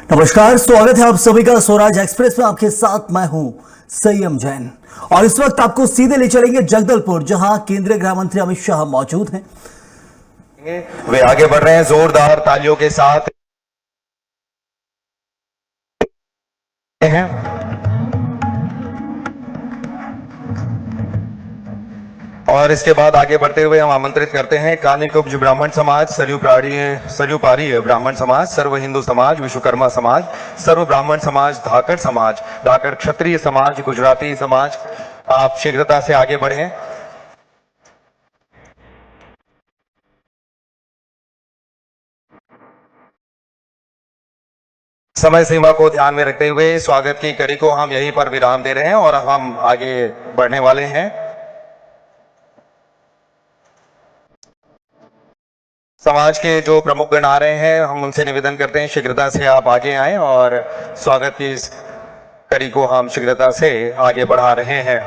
नमस्कार, स्वागत है आप सभी का स्वराज एक्सप्रेस में। आपके साथ मैं हूं संयम जैन और इस वक्त आपको सीधे ले चलेंगे जगदलपुर, जहां केंद्रीय गृह मंत्री अमित शाह मौजूद हैं। वे आगे बढ़ रहे हैं जोरदार तालियों के साथ हैं। और इसके बाद आगे बढ़ते हुए हम आमंत्रित करते हैं कानिकुब्ज ब्राह्मण समाज, सरयूपारी ब्राह्मण समाज, सर्व हिंदू समाज, विश्वकर्मा समाज, सर्व ब्राह्मण समाज, धाकड़ क्षत्रिय समाज, गुजराती समाज। आप शीघ्रता से आगे बढ़ें। समय सीमा को ध्यान में रखते हुए स्वागत की कड़ी को हम यहीं पर विराम दे रहे हैं और अब हम आगे बढ़ने वाले हैं। समाज के जो प्रमुख गण आ रहे हैं, हम उनसे निवेदन करते हैं शीघ्रता से आप आगे आएं और स्वागत की इस कड़ी को हम शीघ्रता से आगे बढ़ा रहे हैं।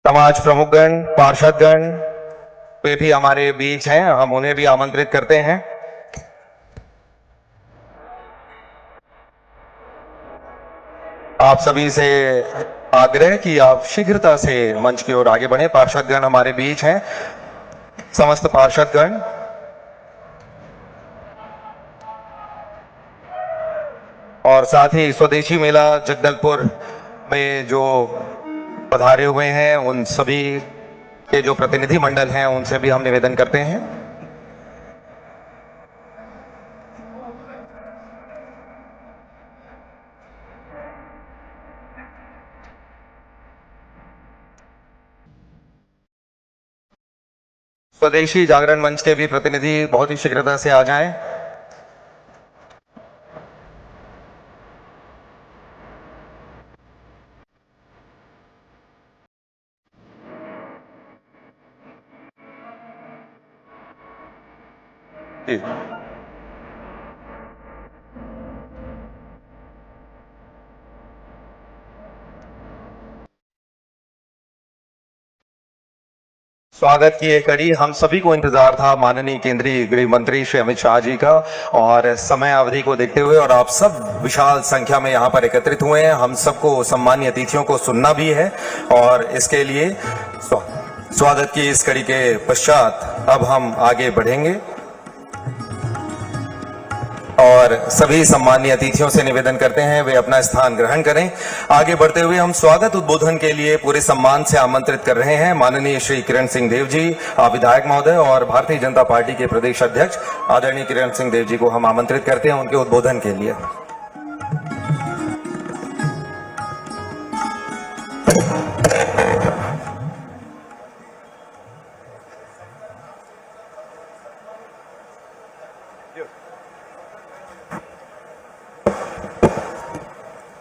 समाज प्रमुख गण, पार्षद गण वे भी हमारे बीच हैं, हम उन्हें भी आमंत्रित करते हैं। आप सभी से आग्रह कि आप शीघ्रता से मंच की ओर आगे बढ़े। पार्षदगण हमारे बीच हैं, समस्त पार्षदगण। और साथ ही स्वदेशी मेला जगदलपुर में जो पधारे हुए हैं उन सभी के जो प्रतिनिधि मंडल हैं उनसे भी हम निवेदन करते हैं। स्वदेशी जागरण मंच के भी प्रतिनिधि बहुत ही शीघ्रता से आ जाएं। जी। स्वागत की एक कड़ी हम सभी को इंतजार था माननीय केंद्रीय गृह मंत्री श्री अमित शाह जी का, और समय अवधि को देखते हुए और आप सब विशाल संख्या में यहाँ पर एकत्रित हुए हैं, हम सबको सम्मानीय अतिथियों को सुनना भी है और इसके लिए स्वागत की इस कड़ी के पश्चात अब हम आगे बढ़ेंगे और सभी सम्मानीय अतिथियों से निवेदन करते हैं वे अपना स्थान ग्रहण करें। आगे बढ़ते हुए हम स्वागत उद्बोधन के लिए पूरे सम्मान से आमंत्रित कर रहे हैं माननीय श्री किरण सिंह देव जी, विधायक महोदय और भारतीय जनता पार्टी के प्रदेश अध्यक्ष आदरणीय किरण सिंह देव जी को हम आमंत्रित करते हैं उनके उद्बोधन के लिए।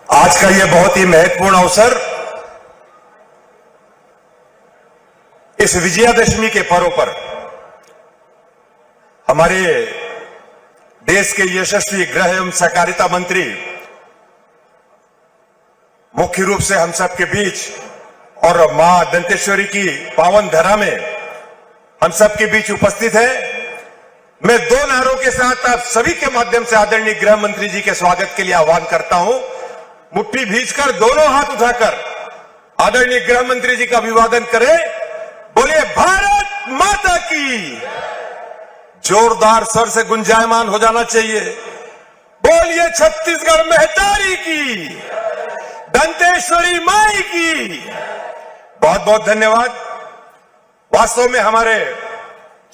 आज का यह बहुत ही महत्वपूर्ण अवसर इस विजयादशमी के पर्व पर हमारे देश के यशस्वी गृह एवं सहकारिता मंत्री मुख्य रूप से हम सब के बीच और मां दंतेश्वरी की पावन धरा में हम सब के बीच उपस्थित है। मैं दो नारों के साथ आप सभी के माध्यम से आदरणीय गृह मंत्री जी के स्वागत के लिए आह्वान करता हूं। मुट्ठी भींचकर दोनों हाथ उठाकर आदरणीय गृह मंत्री जी का अभिवादन करें। बोलिए भारत माता की। जोरदार स्वर से गुंजायमान हो जाना चाहिए। बोलिए छत्तीसगढ़ महतारी की, दंतेश्वरी माई की। बहुत बहुत धन्यवाद। वास्तव में हमारे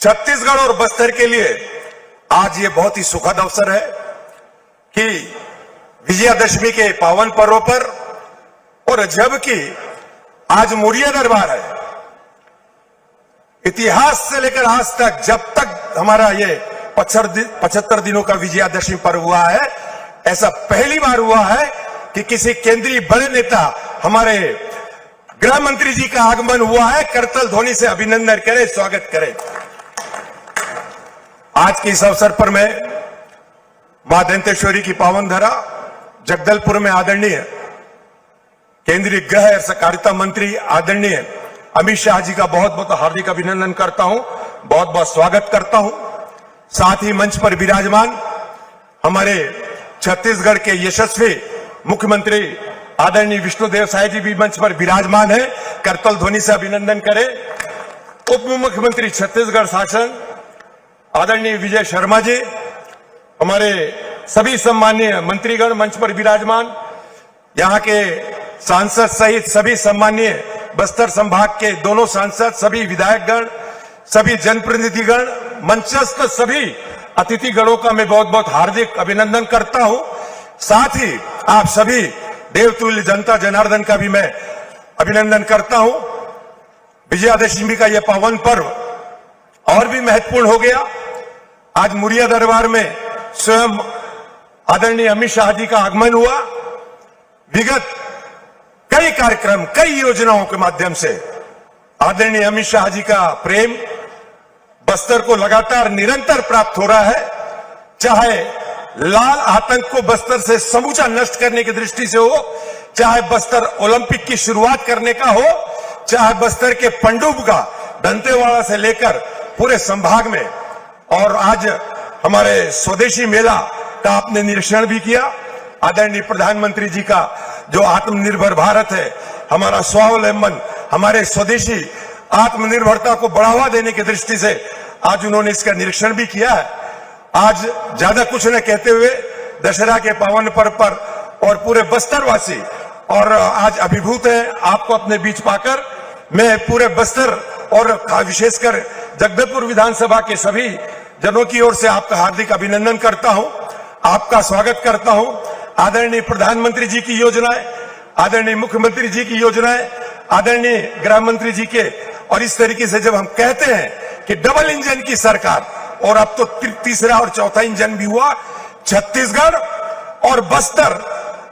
छत्तीसगढ़ और बस्तर के लिए आज ये बहुत ही सुखद अवसर है कि विजयादशमी के पावन पर्व पर और जबकि आज मुरिया दरबार है, इतिहास से लेकर आज तक जब तक हमारा ये 75 दिनों का विजयादशमी पर्व हुआ है, ऐसा पहली बार हुआ है कि किसी केंद्रीय बड़े नेता हमारे गृह मंत्री जी का आगमन हुआ है। करतल ध्वनि से अभिनंदन करें, स्वागत करें। आज के इस अवसर पर मैं मां दंतेश्वरी की पावन धरा जगदलपुर में आदरणीय केंद्रीय गृह और सहकारिता मंत्री आदरणीय अमित शाह जी का बहुत बहुत हार्दिक अभिनंदन करता हूं, बहुत बहुत स्वागत करता हूं। साथ ही मंच पर विराजमान हमारे छत्तीसगढ़ के यशस्वी मुख्यमंत्री आदरणीय विष्णुदेव साय जी भी मंच पर विराजमान है। करतल ध्वनि से अभिनंदन करें। उप मुख्यमंत्री छत्तीसगढ़ शासन आदरणीय विजय शर्मा जी, हमारे सभी सम्मानीय मंत्रीगण मंच पर विराजमान, यहाँ के सांसद सहित सभी सम्मानीय बस्तर संभाग के दोनों सांसद, सभी विधायकगण, सभी जनप्रतिनिधिगण, मंचस्थ सभी अतिथिगणों का मैं बहुत बहुत हार्दिक अभिनंदन करता हूं। साथ ही आप सभी देवतुल्य जनता जनार्दन का भी मैं अभिनंदन करता हूं। विजयादशमी का यह पावन पर्व और भी महत्वपूर्ण हो गया। आज मुरिया दरबार में स्वयं आदरणीय अमित शाह जी का आगमन हुआ। विगत कई कार्यक्रम, कई योजनाओं के माध्यम से आदरणीय अमित शाह जी का प्रेम बस्तर को लगातार निरंतर प्राप्त हो रहा है। चाहे लाल आतंक को बस्तर से समूचा नष्ट करने की दृष्टि से हो, चाहे बस्तर ओलंपिक की शुरुआत करने का हो, चाहे बस्तर के पंडुबगा दंतेवाड़ा से लेकर पूरे संभाग में, और आज हमारे स्वदेशी मेला का आपने निरीक्षण भी किया। आदरणीय प्रधानमंत्री जी का जो आत्मनिर्भर भारत है, हमारा स्वावलंबन, हमारे स्वदेशी आत्मनिर्भरता को बढ़ावा देने की दृष्टि से आज उन्होंने इसका निरीक्षण भी किया है। आज ज्यादा कुछ न कहते हुए दशहरा के पावन पर्व पर और पूरे बस्तरवासी और आज अभिभूत है आपको अपने बीच पाकर। मैं पूरे बस्तर और विशेषकर जगदलपुर विधानसभा के सभी जनों की ओर से आपका हार्दिक अभिनंदन करता हूं, आपका स्वागत करता हूं। आदरणीय प्रधानमंत्री जी की योजनाएं, आदरणीय मुख्यमंत्री जी की योजनाएं, आदरणीय गृह मंत्री जी के, और इस तरीके से जब हम कहते हैं कि डबल इंजन की सरकार, और अब तो तीसरा और चौथा इंजन भी हुआ, छत्तीसगढ़ और बस्तर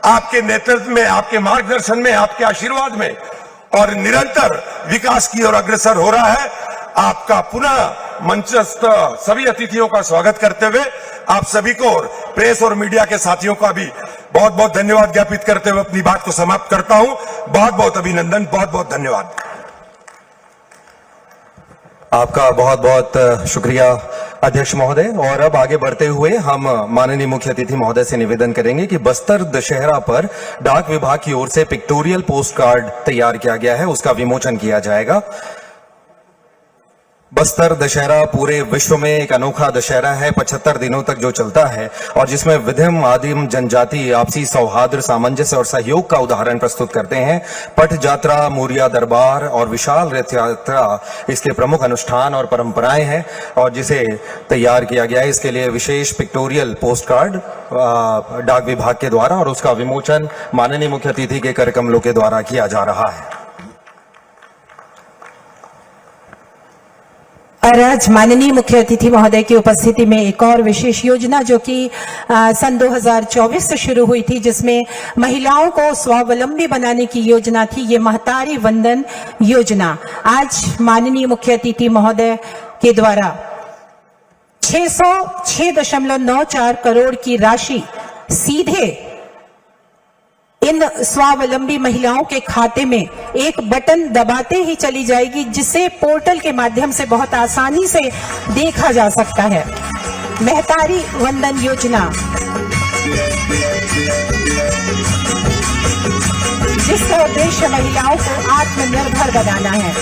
आपके नेतृत्व में, आपके मार्गदर्शन में, आपके आशीर्वाद में और निरंतर विकास की ओर अग्रसर हो रहा है। आपका पुनः मंचस्थ सभी अतिथियों का स्वागत करते हुए आप सभी को और प्रेस और मीडिया के साथियों का भी बहुत बहुत धन्यवाद ज्ञापित करते हुए अपनी बात को समाप्त करता हूं। बहुत बहुत अभिनंदन, बहुत बहुत धन्यवाद। आपका बहुत बहुत शुक्रिया अध्यक्ष महोदय। और अब आगे बढ़ते हुए हम माननीय मुख्य अतिथि महोदय से निवेदन करेंगे कि बस्तर दशहरा पर डाक विभाग की ओर से पिक्टोरियल पोस्ट कार्ड तैयार किया गया है, उसका विमोचन किया जाएगा। बस्तर दशहरा पूरे विश्व में एक अनोखा दशहरा है, 75 दिनों तक जो चलता है और जिसमें विभिन्न आदिम जनजाति आपसी सौहार्द, सामंजस्य और सहयोग का उदाहरण प्रस्तुत करते हैं। पट यात्रा, मुरिया दरबार और विशाल रथ यात्रा इसके प्रमुख अनुष्ठान और परंपराएं हैं, और जिसे तैयार किया गया है इसके लिए विशेष पिक्टोरियल पोस्ट कार्ड डाक विभाग के द्वारा, और उसका विमोचन माननीय मुख्य अतिथि के कर कमलों के द्वारा किया जा रहा है। और आज माननीय मुख्य अतिथि महोदय की उपस्थिति में एक और विशेष योजना जो कि सन 2024 से शुरू हुई थी, जिसमें महिलाओं को स्वावलंबी बनाने की योजना थी, ये महतारी वंदन योजना। आज माननीय मुख्य अतिथि महोदय के द्वारा 606.94 करोड़ की राशि सीधे इन स्वावलंबी महिलाओं के खाते में एक बटन दबाते ही चली जाएगी, जिसे पोर्टल के माध्यम से बहुत आसानी से देखा जा सकता है। महतारी वंदन योजना, जिसका उद्देश्य महिलाओं को आत्मनिर्भर बनाना है।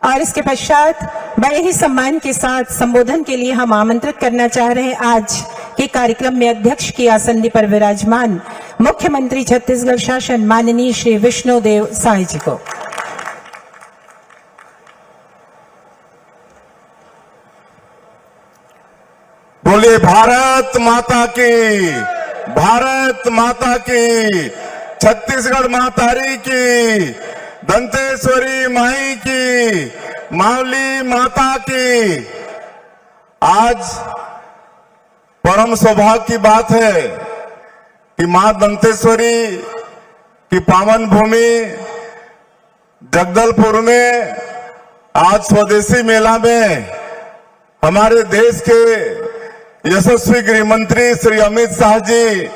और इसके पश्चात बड़े ही सम्मान के साथ संबोधन के लिए हम आमंत्रित करना चाह रहे हैं आज के कार्यक्रम में अध्यक्ष की आसंदी पर विराजमान मुख्यमंत्री छत्तीसगढ़ शासन माननीय श्री विष्णुदेव साय जी को। बोलिए भारत माता की, भारत माता की, छत्तीसगढ़ मातारी की, दंतेश्वरी माई की, मावली माता की। आज परम सौभाग्य की बात है कि मां दंतेश्वरी की पावन भूमि जगदलपुर में आज स्वदेशी मेला में हमारे देश के यशस्वी गृह मंत्री श्री अमित शाह जी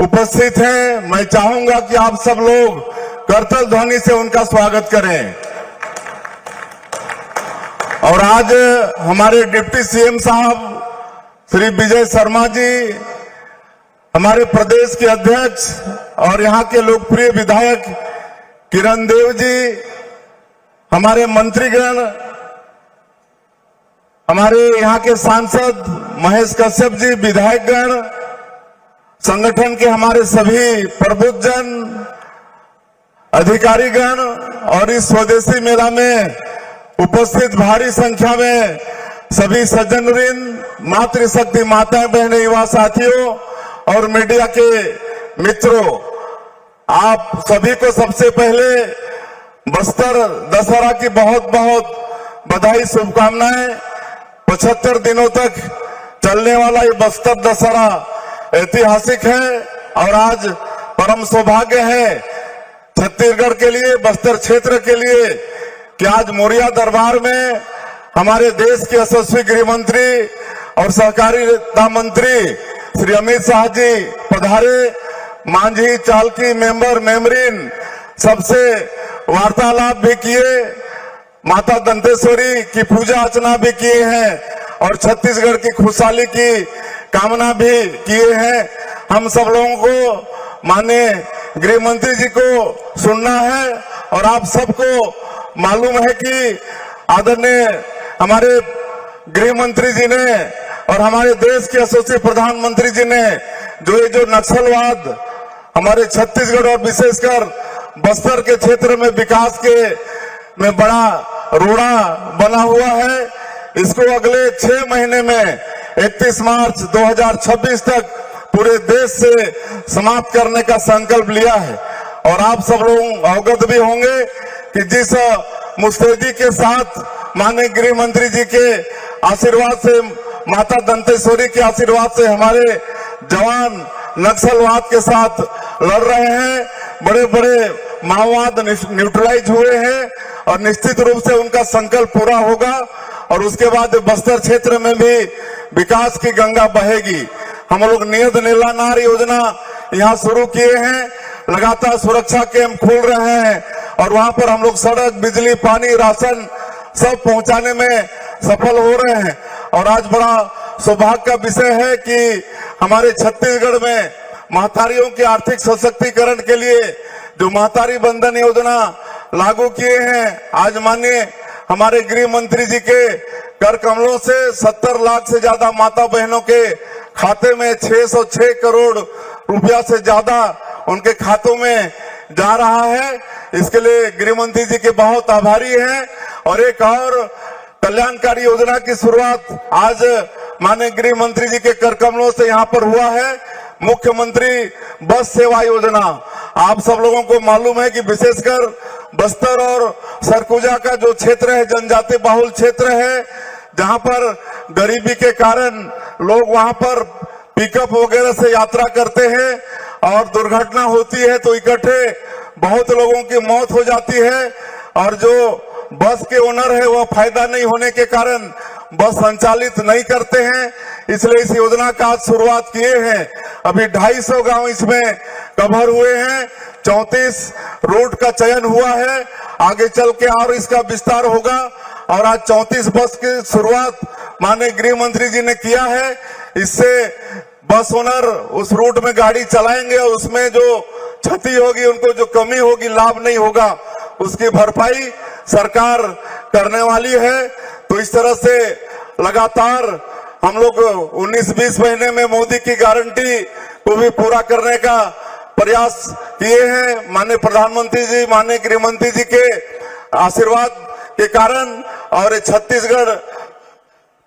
उपस्थित हैं। मैं चाहूंगा कि आप सब लोग करतल ध्वनि से उनका स्वागत करें। और आज हमारे डिप्टी सीएम साहब श्री विजय शर्मा जी, हमारे प्रदेश के अध्यक्ष और यहाँ के लोकप्रिय विधायक किरण देव जी, हमारे मंत्रीगण, हमारे यहाँ के सांसद महेश कश्यप जी, विधायकगण, संगठन के हमारे सभी प्रबुद्धजन, अधिकारीगण और इस स्वदेशी मेला में उपस्थित भारी संख्या में सभी सज्जनवृंद, मातृशक्ति माताएं, बहनें, युवा साथियों और मीडिया के मित्रों, आप सभी को सबसे पहले बस्तर दशहरा की बहुत बहुत बधाई, शुभकामनाएं। 75 दिनों तक चलने वाला ये बस्तर दशहरा ऐतिहासिक है और आज परम सौभाग्य है छत्तीसगढ़ के लिए, बस्तर क्षेत्र के लिए कि आज मोरिया दरबार में हमारे देश के यशस्वी गृह मंत्री और सहकारिता मंत्री श्री अमित शाह जी पधारे। मांझी, चालकी, मेंबर, मेमरीन सबसे वार्तालाप भी किए, माता दंतेश्वरी की पूजा अर्चना भी किए हैं और छत्तीसगढ़ की खुशहाली की कामना भी किए हैं। हम सब लोगों को माननीय गृह मंत्री जी को सुनना है और आप सबको मालूम है कि आदरणीय हमारे गृह मंत्री जी ने और हमारे देश के यशस्वी प्रधानमंत्री जी ने जो नक्सलवाद हमारे छत्तीसगढ़ और विशेषकर बस्तर के क्षेत्र में विकास के में बड़ा रोड़ा बना हुआ है, इसको अगले 6 महीने में 31 मार्च 2026 तक पूरे देश से समाप्त करने का संकल्प लिया है। और आप सब लोग अवगत भी होंगे कि जिस मुस्तैदी के साथ माननीय गृह मंत्री जी के आशीर्वाद से, माता दंतेश्वरी के आशीर्वाद से हमारे जवान नक्सलवाद के साथ लड़ रहे हैं, बड़े बड़े माओवाद न्यूट्रलाइज हुए हैं और निश्चित रूप से उनका संकल्प पूरा होगा और उसके बाद बस्तर क्षेत्र में भी विकास की गंगा बहेगी। हम लोग नियत नीलानार योजना यहाँ शुरू किए हैं, लगातार सुरक्षा कैंप खोल रहे हैं और वहां पर हम लोग सड़क, बिजली, पानी, राशन सब पहुंचाने में सफल हो रहे हैं। और आज बड़ा सौभाग्य का विषय है कि हमारे छत्तीसगढ़ में महतारियों के आर्थिक सशक्तिकरण के लिए जो महतारी बंधन योजना लागू किए हैं, आज माननीय हमारे गृह मंत्री जी के कर कमलों से 70 लाख से ज्यादा माता बहनों के खाते में 606 करोड़ रुपया से ज्यादा उनके खातों में जा रहा है। इसके लिए गृह मंत्री जी के बहुत आभारी हैं। और एक और कल्याणकारी योजना की शुरुआत आज माननीय गृह मंत्री जी के कर कमलों से यहाँ पर हुआ है, मुख्यमंत्री बस सेवा योजना। आप सब लोगों को मालूम है कि विशेषकर बस्तर और सरगुजा का जो क्षेत्र है, जनजाति बहुल क्षेत्र है, जहां पर गरीबी के कारण लोग वहां पर पिकअप वगैरह से यात्रा करते हैं और दुर्घटना होती है तो इकट्ठे बहुत लोगों की मौत हो जाती है और जो बस के ओनर है वह फायदा नहीं होने के कारण बस संचालित नहीं करते हैं। इसलिए इस योजना का आज शुरुआत किए हैं। अभी 250 गांव इसमें कवर हुए हैं, 34 रूट का चयन हुआ है, आगे चल के और इसका विस्तार होगा। और आज 34 बस की शुरुआत माननीय गृह मंत्री जी ने किया है। इससे बस ओनर उस रूट में गाड़ी चलाएंगे और उसमें जो क्षति होगी, उनको जो कमी होगी, लाभ नहीं होगा, उसकी भरपाई सरकार करने वाली है। तो इस तरह से लगातार हम लोग 19-20 महीने में मोदी की गारंटी को भी पूरा करने का प्रयास किए हैं। माननीय प्रधानमंत्री जी, माननीय गृह मंत्री जी के आशीर्वाद के कारण और छत्तीसगढ़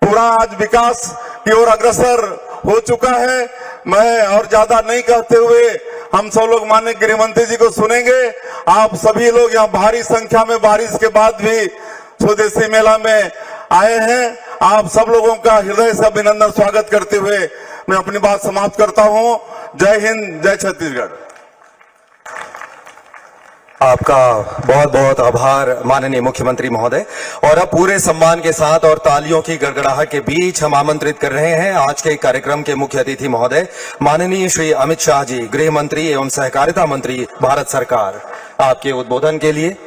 पूरा आज विकास की ओर अग्रसर हो चुका है। मैं और ज्यादा नहीं कहते हुए हम सब लोग माननीय गृह मंत्री जी को सुनेंगे। आप सभी लोग यहाँ भारी संख्या में बारिश के बाद भी स्वदेशी मेला में आए हैं। आप सब लोगों का हृदय से अभिनंदन स्वागत करते हुए मैं अपनी बात समाप्त करता हूँ। जय हिंद, जय छत्तीसगढ़। आपका बहुत बहुत आभार माननीय मुख्यमंत्री महोदय। और अब पूरे सम्मान के साथ और तालियों की गड़गड़ाहट के बीच हम आमंत्रित कर रहे हैं आज के कार्यक्रम के मुख्य अतिथि महोदय माननीय श्री अमित शाह जी, गृह मंत्री एवं सहकारिता मंत्री भारत सरकार, आपके उद्बोधन के लिए।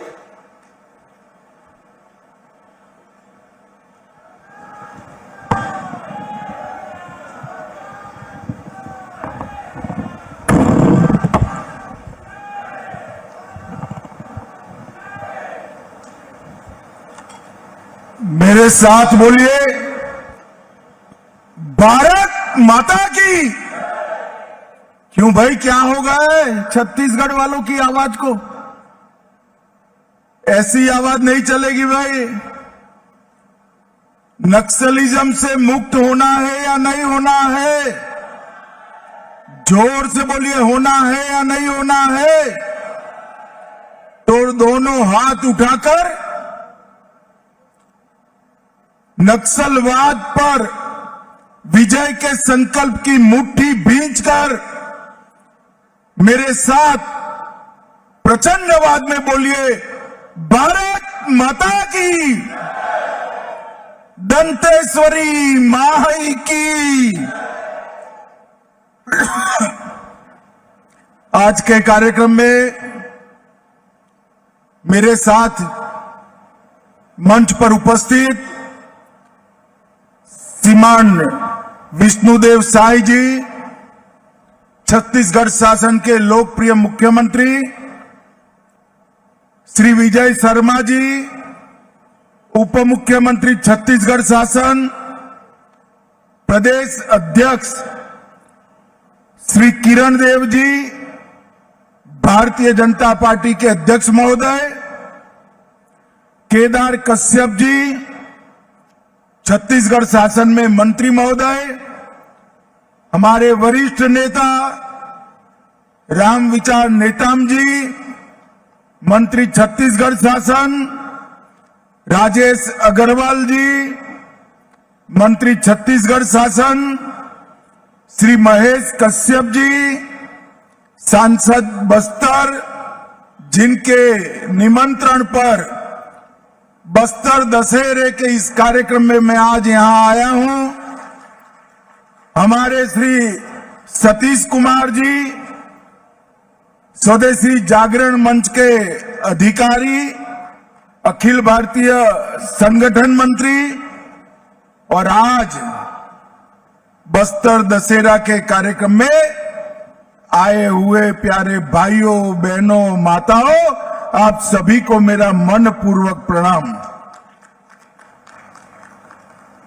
मेरे साथ बोलिए, भारत माता की। क्यों भाई, क्या हो गया है छत्तीसगढ़ वालों की आवाज को? ऐसी आवाज नहीं चलेगी भाई। नक्सलिज्म से मुक्त होना है या नहीं होना है? जोर से बोलिए, होना है या नहीं होना है? तो दोनों हाथ उठाकर नक्सलवाद पर विजय के संकल्प की मुट्ठी भींचकर मेरे साथ प्रचंडवाद में बोलिए, भारत माता की, दंतेश्वरी माई की। आज के कार्यक्रम में मेरे साथ मंच पर उपस्थित श्रीमान विष्णुदेव साई जी, छत्तीसगढ़ शासन के लोकप्रिय मुख्यमंत्री, श्री विजय शर्मा जी, उप मुख्यमंत्री छत्तीसगढ़ शासन, प्रदेश अध्यक्ष श्री किरण देव जी, भारतीय जनता पार्टी के अध्यक्ष महोदय, केदार कश्यप जी, छत्तीसगढ़ शासन में मंत्री महोदय, हमारे वरिष्ठ नेता राम विचार नेताम जी, मंत्री छत्तीसगढ़ शासन, राजेश अग्रवाल जी, मंत्री छत्तीसगढ़ शासन, श्री महेश कश्यप जी, सांसद बस्तर, जिनके निमंत्रण पर बस्तर दशहरे के इस कार्यक्रम में मैं आज यहां आया हूं, हमारे श्री सतीश कुमार जी, स्वदेशी जागरण मंच के अधिकारी, अखिल भारतीय संगठन मंत्री, और आज बस्तर दशहरा के कार्यक्रम में आए हुए प्यारे भाइयों बहनों माताओं, आप सभी को मेरा मनपूर्वक प्रणाम।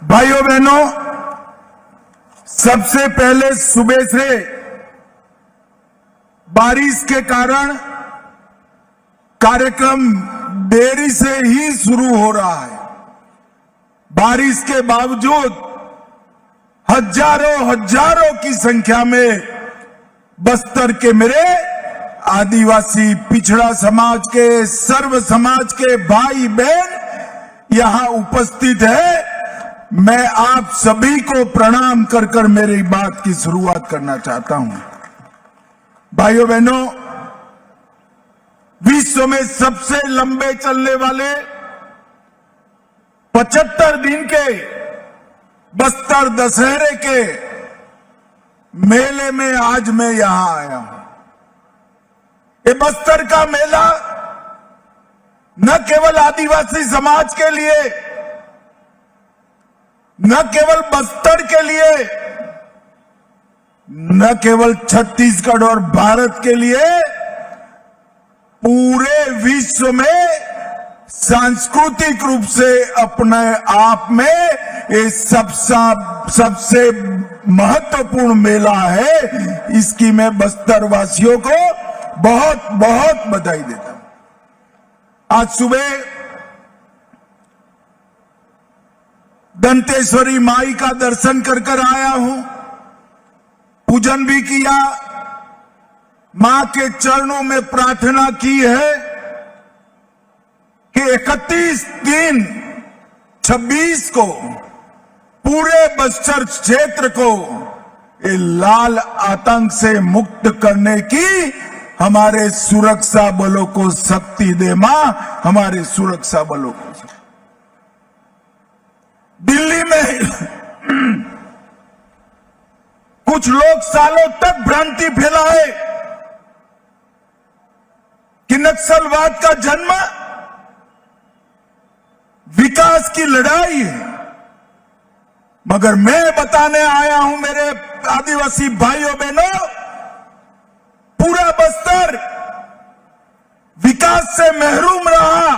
भाइयों बहनों, सबसे पहले सुबह से बारिश के कारण कार्यक्रम देरी से ही शुरू हो रहा है। बारिश के बावजूद हजारों की संख्या में बस्तर के मेरे आदिवासी, पिछड़ा समाज के, सर्व समाज के भाई बहन यहां उपस्थित है। मैं आप सभी को प्रणाम कर कर मेरी बात की शुरुआत करना चाहता हूं। भाइयों बहनों, विश्व में सबसे लंबे चलने वाले 75 दिन के बस्तर दशहरे के मेले में आज मैं यहां आया हूं। ये बस्तर का मेला न केवल आदिवासी समाज के लिए, न केवल बस्तर के लिए, न केवल छत्तीसगढ़ और भारत के लिए, पूरे विश्व में सांस्कृतिक रूप से अपने आप में ये सबसे महत्वपूर्ण मेला है। इसकी मैं बस्तर वासियों को बहुत बहुत बधाई देता हूं। आज सुबह दंतेश्वरी माई का दर्शन कर कर आया हूं, पूजन भी किया, मां के चरणों में प्रार्थना की है कि 31 दिन 26 को पूरे बस्तर क्षेत्र को ये लाल आतंक से मुक्त करने की हमारे सुरक्षा बलों को शक्ति दे मां, हमारे सुरक्षा बलों को। दिल्ली में कुछ लोग सालों तक भ्रांति फैलाए कि नक्सलवाद का जन्म विकास की लड़ाई है, मगर मैं बताने आया हूं मेरे आदिवासी भाइयों बहनों, पूरा बस्तर विकास से महरूम रहा,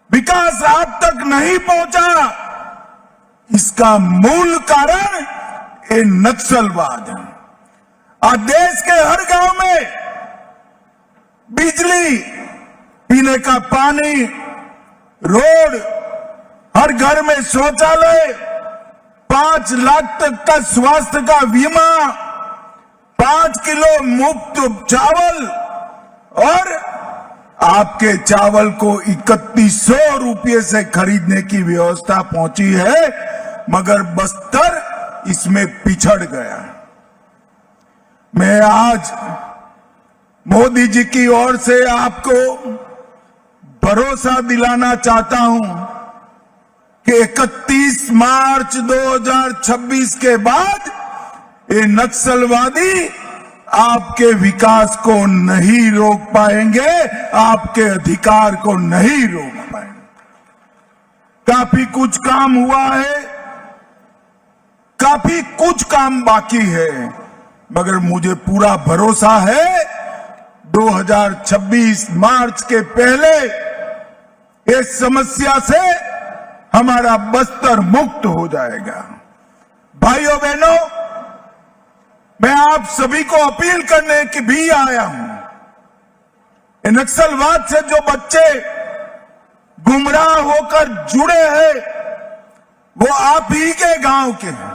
विकास आज तक नहीं पहुंचा। इसका मूल कारण ये नक्सलवाद है। आज देश के हर गांव में बिजली, पीने का पानी, रोड, हर घर में शौचालय, 5 लाख तक का स्वास्थ्य का बीमा, 5 किलो मुफ्त चावल, और आपके चावल को 3100 रुपये से खरीदने की व्यवस्था पहुंची है, मगर बस्तर इसमें पिछड़ गया। मैं आज मोदी जी की ओर से आपको भरोसा दिलाना चाहता हूं कि 31 मार्च 2026 के बाद ये नक्सलवादी आपके विकास को नहीं रोक पाएंगे, आपके अधिकार को नहीं रोक पाएंगे। काफी कुछ काम हुआ है, काफी कुछ काम बाकी है, मगर मुझे पूरा भरोसा है 2026 मार्च के पहले इस समस्या से हमारा बस्तर मुक्त हो जाएगा। भाइयों बहनों, मैं आप सभी को अपील करने की भी आया हूं। नक्सलवाद से जो बच्चे गुमराह होकर जुड़े हैं, वो आप ही के गांव के हैं।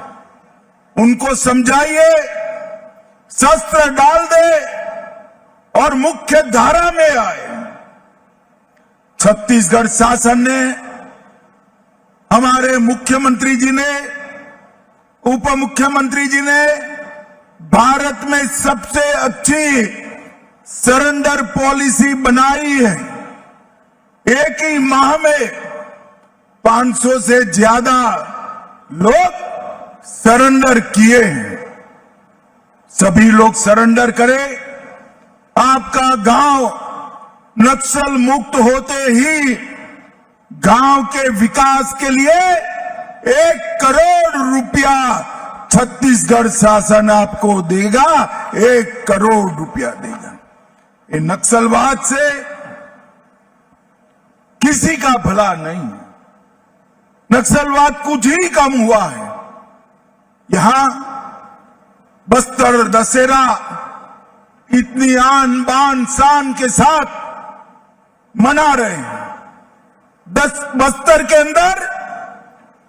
उनको समझाइए, शस्त्र डाल दे और मुख्य धारा में आए। छत्तीसगढ़ शासन ने, हमारे मुख्यमंत्री जी ने, उप मुख्यमंत्री जी ने भारत में सबसे अच्छी सरेंडर पॉलिसी बनाई है। एक ही माह में 500 से ज्यादा लोग सरेंडर किए हैं। सभी लोग सरेंडर करें। आपका गांव नक्सल मुक्त होते ही गांव के विकास के लिए 1 करोड़ रुपया छत्तीसगढ़ शासन आपको देगा। 1 करोड़ रुपया देगा। ये नक्सलवाद से किसी का भला नहीं। नक्सलवाद कुछ ही कम हुआ है। यहां बस्तर दशहरा इतनी आन बान शान के साथ मना रहे हैं। बस्तर के अंदर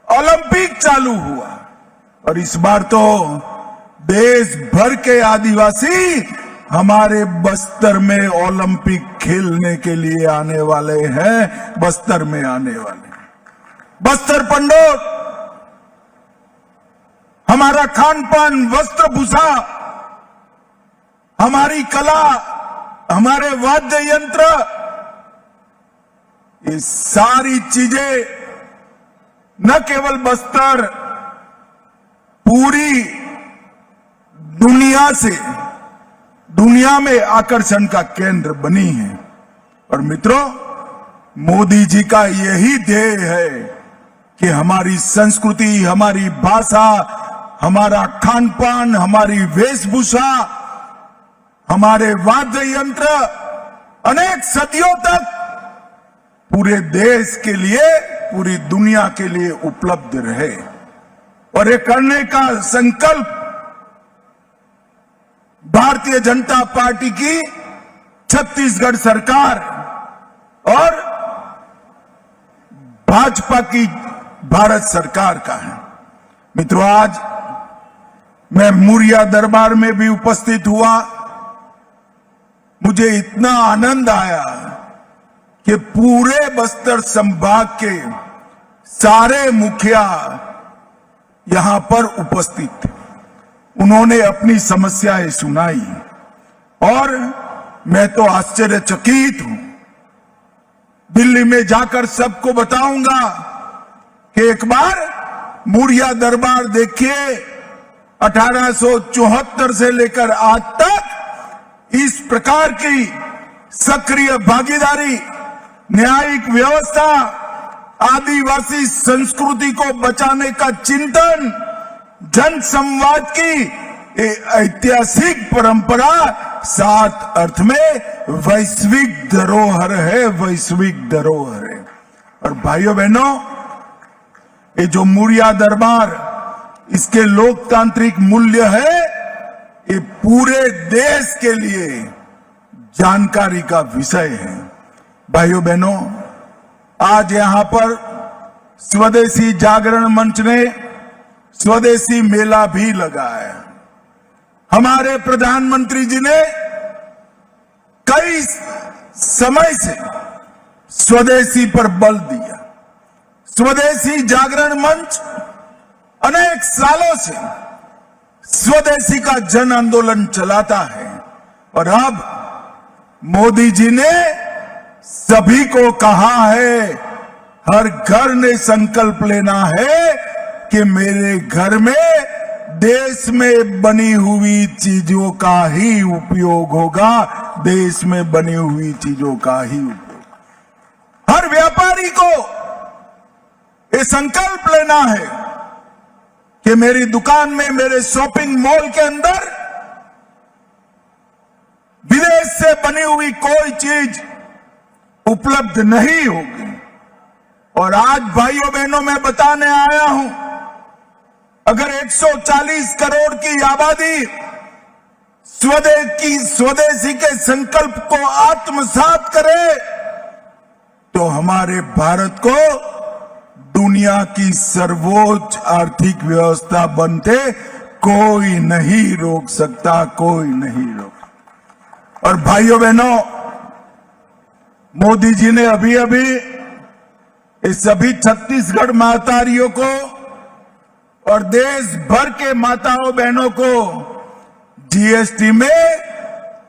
ओलंपिक चालू हुआ और इस बार तो देश भर के आदिवासी हमारे बस्तर में ओलंपिक खेलने के लिए आने वाले हैं। बस्तर में आने वाले हैं। बस्तर पंडोर, हमारा खान पान, वस्त्र भूषा, हमारी कला, हमारे वाद्य यंत्र, ये सारी चीजें न केवल बस्तर पूरी दुनिया में आकर्षण का केंद्र बनी है। और मित्रों, मोदी जी का यही ध्येय है कि हमारी संस्कृति, हमारी भाषा, हमारा खान पान, हमारी वेशभूषा, हमारे वाद्य यंत्र अनेक सदियों तक पूरे देश के लिए, पूरी दुनिया के लिए उपलब्ध रहे। और ये करने का संकल्प भारतीय जनता पार्टी की छत्तीसगढ़ सरकार और भाजपा की भारत सरकार का है। मित्रों, आज मैं मुरिया दरबार में भी उपस्थित हुआ। मुझे इतना आनंद आया कि पूरे बस्तर संभाग के सारे मुखिया यहां पर उपस्थित थे। उन्होंने अपनी समस्याएं सुनाई। और मैं तो आश्चर्यचकित हूं। दिल्ली में जाकर सबको बताऊंगा कि एक बार मुड़िया दरबार देखिए, 1874 से लेकर आज तक इस प्रकार की सक्रिय भागीदारी, न्यायिक व्यवस्था, आदिवासी संस्कृति को बचाने का चिंतन, जन संवाद की ऐतिहासिक परंपरा सात अर्थ में वैश्विक धरोहर है, वैश्विक धरोहर है। और भाइयों बहनों, ये जो मुड़िया दरबार, इसके लोकतांत्रिक मूल्य है, ये पूरे देश के लिए जानकारी का विषय है। भाइयों बहनों, आज यहां पर स्वदेशी जागरण मंच ने स्वदेशी मेला भी लगाया। हमारे प्रधानमंत्री जी ने कई समय से स्वदेशी पर बल दिया। स्वदेशी जागरण मंच अनेक सालों से स्वदेशी का जन आंदोलन चलाता है और अब मोदी जी ने सभी को कहा है, हर घर ने संकल्प लेना है कि मेरे घर में देश में बनी हुई चीजों का ही उपयोग होगा, देश में बनी हुई चीजों का ही उपयोग। हर व्यापारी को ये संकल्प लेना है कि मेरी दुकान में, मेरे शॉपिंग मॉल के अंदर विदेश से बनी हुई कोई चीज उपलब्ध नहीं होगी। और आज भाइयों बहनों, मैं बताने आया हूं, अगर 140 करोड़ की आबादी स्वदेशी के संकल्प को आत्मसात करे तो हमारे भारत को दुनिया की सर्वोच्च आर्थिक व्यवस्था बनते कोई नहीं रोक सकता, कोई नहीं रोक। और भाइयों बहनों, मोदी जी ने अभी अभी इस सभी छत्तीसगढ़ मातारियों को और देश भर के माताओं बहनों को जीएसटी में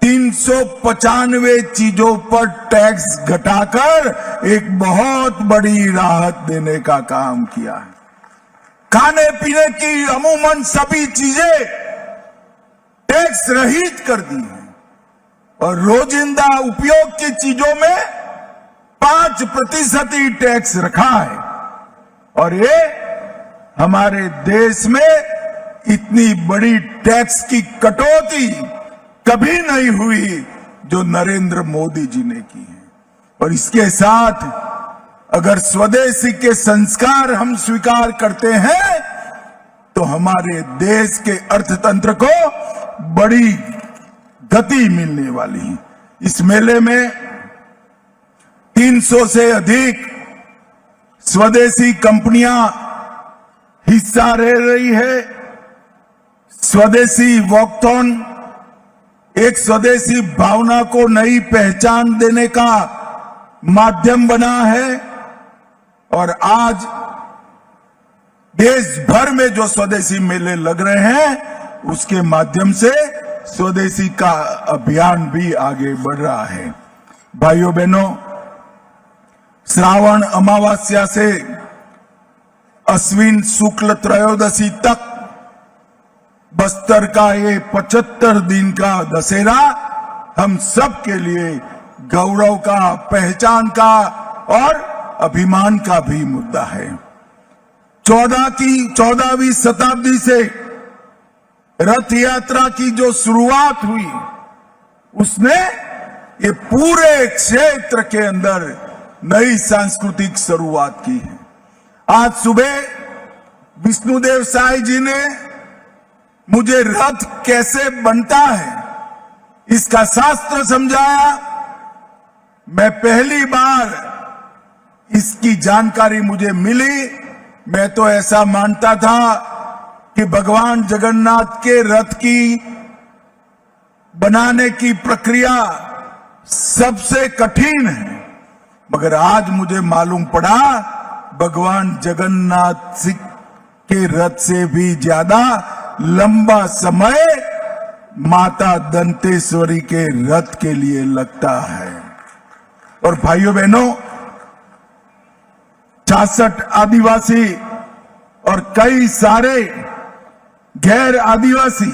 395 चीजों पर टैक्स घटाकर एक बहुत बड़ी राहत देने का काम किया है। खाने पीने की अमूमन सभी चीजें टैक्स रहित कर दी है और रोजिंदा उपयोग की चीजों में 5% ही टैक्स रखा है। और ये हमारे देश में इतनी बड़ी टैक्स की कटौती कभी नहीं हुई जो नरेंद्र मोदी जी ने की है। और इसके साथ अगर स्वदेशी के संस्कार हम स्वीकार करते हैं तो हमारे देश के अर्थतंत्र को बड़ी गति मिलने वाली है। इस मेले में 300 से अधिक स्वदेशी कंपनियां हिस्सा ले रही है। स्वदेशी वॉकथॉन एक स्वदेशी भावना को नई पहचान देने का माध्यम बना है और आज देश भर में जो स्वदेशी मेले लग रहे हैं उसके माध्यम से स्वदेशी का अभियान भी आगे बढ़ रहा है। भाइयों बहनों, श्रावण अमावस्या से अश्विन शुक्ल त्रयोदशी तक बस्तर का ये 75 दिन का दशहरा हम सब के लिए गौरव का, पहचान का और अभिमान का भी मुद्दा है। 14वीं शताब्दी से रथ यात्रा की जो शुरुआत हुई उसने ये पूरे क्षेत्र के अंदर नई सांस्कृतिक शुरुआत की है। आज सुबह विष्णुदेव साई जी ने मुझे रथ कैसे बनता है इसका शास्त्र समझाया। मैं पहली बार इसकी जानकारी मुझे मिली। मैं तो ऐसा मानता था कि भगवान जगन्नाथ के रथ की बनाने की प्रक्रिया सबसे कठिन है, मगर आज मुझे मालूम पड़ा भगवान जगन्नाथ के रथ से भी ज्यादा लंबा समय माता दंतेश्वरी के रथ के लिए लगता है। और भाइयों बहनों, 66 आदिवासी और कई सारे गैर आदिवासी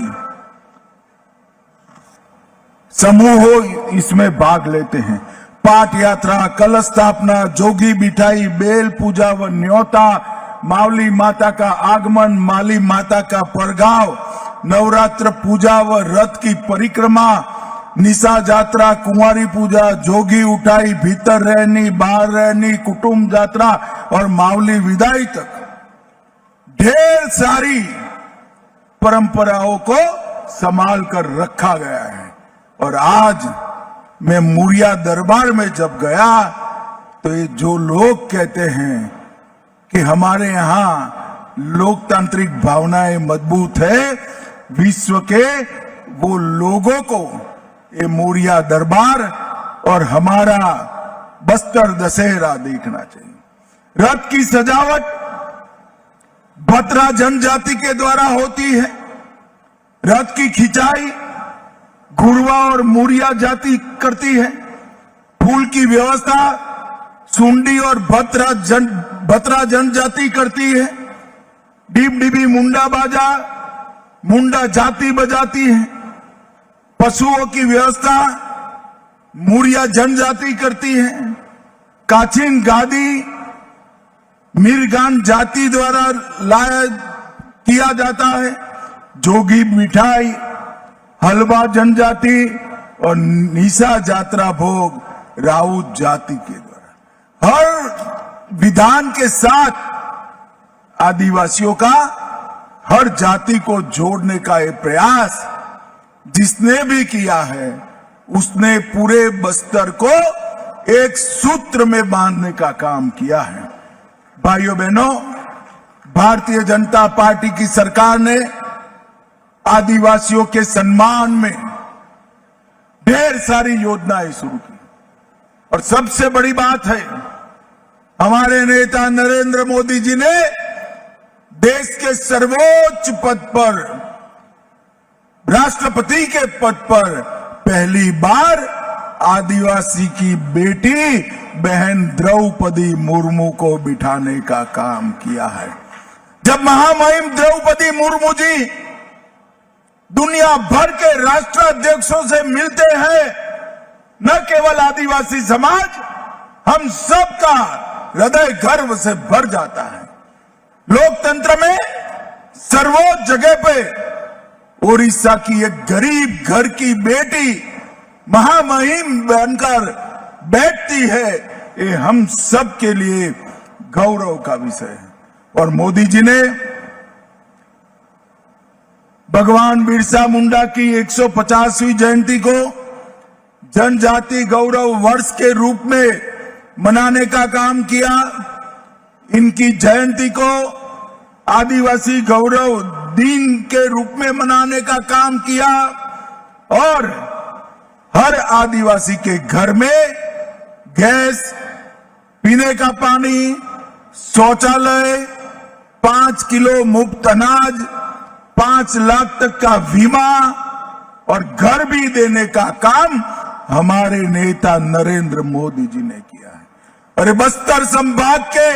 समूह इसमें भाग लेते हैं। पाठ यात्रा, कलश स्थापना, जोगी बिठाई, बेल पूजा व न्योता, मावली माता का आगमन, माली माता का परगाव, नवरात्र पूजा व रथ की परिक्रमा, निशा यात्रा, कुंवारी पूजा, जोगी उठाई, भीतर रहनी, बाहर रहनी, कुटुंब यात्रा और मावली विदाई तक ढेर सारी परंपराओं को संभाल कर रखा गया है। और आज मैं मुरिया दरबार में जब गया तो ये जो लोग कहते हैं कि हमारे यहाँ लोकतांत्रिक भावनाएं मजबूत है, विश्व के वो लोगों को ये मुरिया दरबार और हमारा बस्तर दशहरा देखना चाहिए। रथ की सजावट बत्रा जनजाति के द्वारा होती है। रथ की खिंचाई घुरवा और मुरिया जाति करती है। फूल की व्यवस्था सुंडी और बत्रा जनजाति करती है। डिब डिबी मुंडा बाजा मुंडा जाति बजाती है। पशुओं की व्यवस्था मुरिया जनजाति करती है। काचिन गादी मिरगान जाति द्वारा लाया किया जाता है। जोगी मिठाई हलवा जनजाति और निशा यात्रा भोग राउत जाति के द्वारा। हर विधान के साथ आदिवासियों का हर जाति को जोड़ने का ये प्रयास जिसने भी किया है उसने पूरे बस्तर को एक सूत्र में बांधने का काम किया है। भाइयों बहनों, भारतीय जनता पार्टी की सरकार ने आदिवासियों के सम्मान में ढेर सारी योजनाएं शुरू की। और सबसे बड़ी बात है, हमारे नेता नरेंद्र मोदी जी ने देश के सर्वोच्च पद पर, राष्ट्रपति के पद पर पहली बार आदिवासी की बेटी बहन द्रौपदी मुर्मू को बिठाने का काम किया है। जब महामहिम द्रौपदी मुर्मू जी दुनिया भर के राष्ट्राध्यक्षों से मिलते हैं, न केवल आदिवासी समाज, हम सबका हृदय गर्व से भर जाता है। लोकतंत्र में सर्वोच्च जगह पे ओडिशा की एक गरीब घर की बेटी महामहिम बनकर बैठती है, ये हम सब के लिए गौरव का विषय है। और मोदी जी ने भगवान बिरसा मुंडा की 150वीं जयंती को जनजाति गौरव वर्ष के रूप में मनाने का काम किया। इनकी जयंती को आदिवासी गौरव दिन के रूप में मनाने का काम किया और हर आदिवासी के घर में गैस, पीने का पानी, शौचालय, 5 किलो मुफ्त अनाज, 5 लाख तक का बीमा और घर भी देने का काम हमारे नेता नरेंद्र मोदी जी ने किया है। और बस्तर संभाग के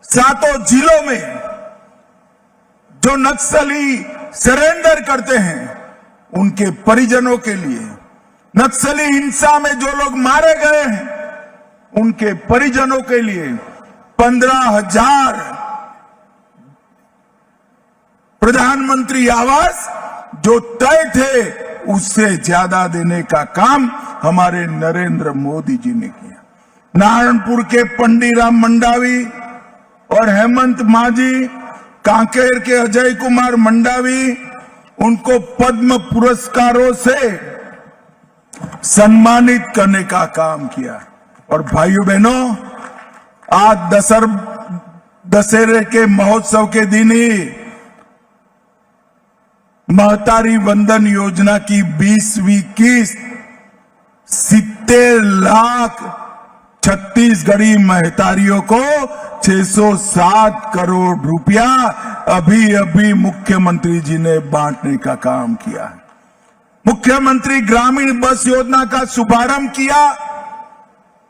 7 जिलों में जो नक्सली सरेंडर करते हैं उनके परिजनों के लिए, नक्सली हिंसा में जो लोग मारे गए हैं उनके परिजनों के लिए 15,000 प्रधानमंत्री आवास जो तय थे उससे ज्यादा देने का काम हमारे नरेंद्र मोदी जी ने किया। नारायणपुर के पंडीराम मंडावी और हेमंत मांझी, कांकेर के अजय कुमार मंडावी, उनको पद्म पुरस्कारों से सम्मानित करने का काम किया। और भाइयों बहनों, आज दशहरे के महोत्सव के दिन ही महतारी वंदन योजना की 20वीं किस्त 70 लाख छत्तीसगढ़ी महतारियों को 607 करोड़ रुपया अभी अभी मुख्यमंत्री जी ने बांटने का काम किया है। मुख्यमंत्री ग्रामीण बस योजना का शुभारंभ किया।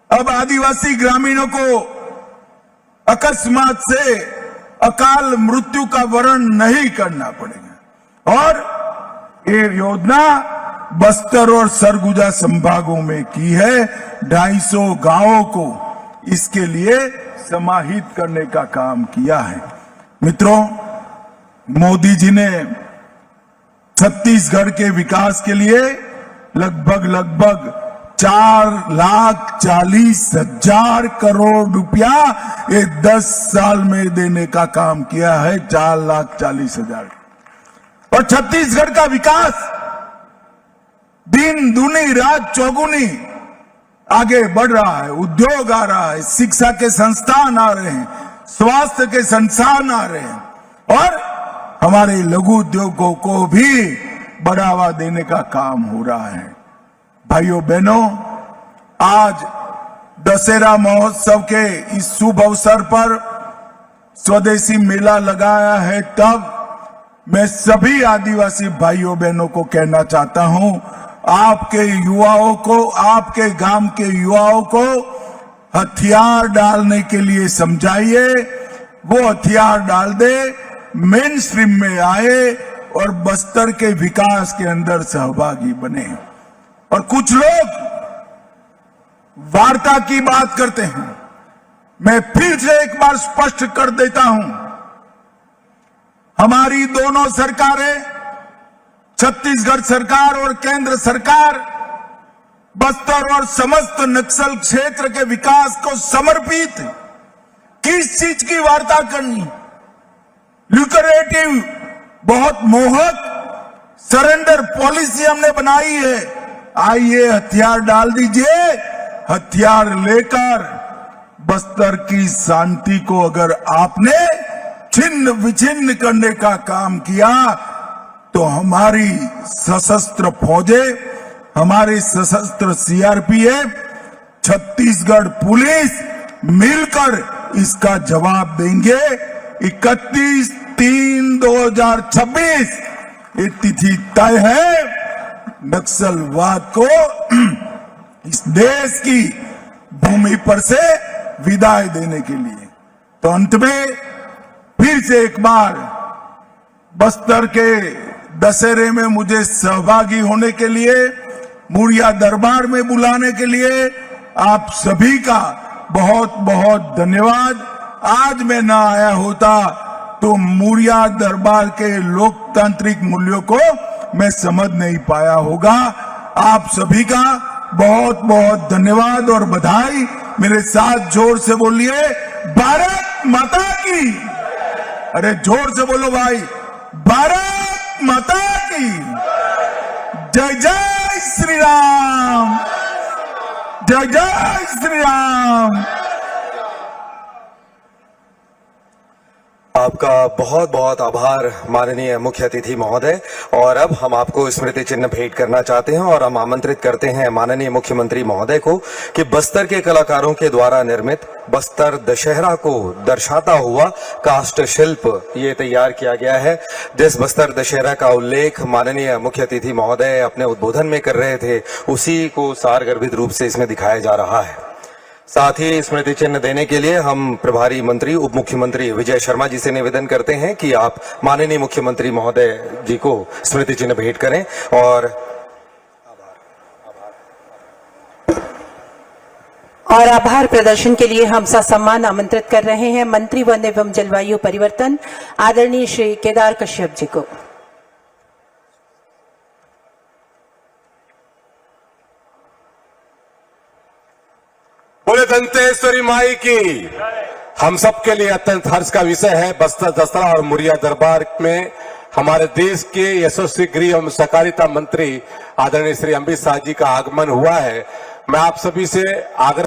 अब आदिवासी ग्रामीणों को अकस्मात से अकाल मृत्यु का वरण नहीं करना पड़ेगा और ये योजना बस्तर और सरगुजा संभागों में की है। 250 गांवों को इसके लिए समाहित करने का काम किया है। मित्रों, मोदी जी ने छत्तीसगढ़ के विकास के लिए लगभग 4,40,000 करोड़ रुपया ये 10 साल में देने का काम किया है। 4,40,000 और छत्तीसगढ़ का विकास दिन दूनी रात चौगुनी आगे बढ़ रहा है। उद्योग आ रहा है, शिक्षा के संस्थान आ रहे हैं, स्वास्थ्य के संस्थान आ रहे हैं और हमारे लघु उद्योगों को भी बढ़ावा देने का काम हो रहा है। भाइयों बहनों, आज दशहरा महोत्सव के इस शुभ अवसर पर स्वदेशी मेला लगाया है, तब मैं सभी आदिवासी भाइयों बहनों को कहना चाहता हूं, आपके युवाओं को, आपके गांव के युवाओं को हथियार डालने के लिए समझाइए, वो हथियार डाल दे, मेन स्ट्रीम में आए और बस्तर के विकास के अंदर सहभागी बने। और कुछ लोग वार्ता की बात करते हैं। मैं फिर से एक बार स्पष्ट कर देता हूं, हमारी दोनों सरकारें, छत्तीसगढ़ सरकार और केंद्र सरकार, बस्तर और समस्त नक्सल क्षेत्र के विकास को समर्पित। किस चीज की वार्ता करनी? ल्यूक्रेटिव, बहुत मोहक सरेंडर पॉलिसी हमने बनाई है। आइए हथियार डाल दीजिए, हथियार लेकर बस्तर की शांति को अगर आपने छिन्न विछिन्न करने का काम किया तो हमारी सशस्त्र फौजें, हमारी सशस्त्र सीआरपीएफ, छत्तीसगढ़ पुलिस मिलकर इसका जवाब देंगे। 31/3/2026 ये तिथि तय है नक्सलवाद को इस देश की भूमि पर से विदाई देने के लिए। तो अंत में फिर से एक बार बस्तर के दशहरे में मुझे सहभागी होने के लिए, मुड़िया दरबार में बुलाने के लिए आप सभी का बहुत बहुत धन्यवाद। आज मैं ना आया होता तो मुड़िया दरबार के लोकतांत्रिक मूल्यों को मैं समझ नहीं पाया होगा। आप सभी का बहुत बहुत धन्यवाद और बधाई। मेरे साथ जोर से बोलिए, भारत माता की। अरे जोर से बोलो भाई, भारत माता की जय। जय श्री राम, जय जय श्री राम। आपका बहुत बहुत आभार माननीय मुख्य अतिथि महोदय। और अब हम आपको स्मृति चिन्ह भेंट करना चाहते हैं और हम आमंत्रित करते हैं माननीय मुख्यमंत्री महोदय को कि बस्तर के कलाकारों के द्वारा निर्मित बस्तर दशहरा को दर्शाता हुआ काष्ठ शिल्प ये तैयार किया गया है, जिस बस्तर दशहरा का उल्लेख माननीय मुख्य अतिथि महोदय अपने उद्बोधन में कर रहे थे, उसी को सारगर्भित रूप से इसमें दिखाया जा रहा है। साथ ही स्मृति चिन्ह देने के लिए हम प्रभारी मंत्री उप मुख्यमंत्री विजय शर्मा जी से निवेदन करते हैं कि आप माननीय मुख्यमंत्री महोदय जी को स्मृति चिन्ह भेंट करें। और आभार प्रदर्शन के लिए हम ससम्मान आमंत्रित कर रहे हैं मंत्री वन एवं जलवायु परिवर्तन आदरणीय श्री केदार कश्यप जी को। बोले दंतेश्वरी माई की। हम सबके लिए अत्यंत हर्ष का विषय है, बस्तर दशहरा और मुड़िया दरबार में हमारे देश के यशस्वी गृह एवं सहकारिता मंत्री आदरणीय श्री अमित शाह जी का आगमन हुआ है। मैं आप सभी से आग्रह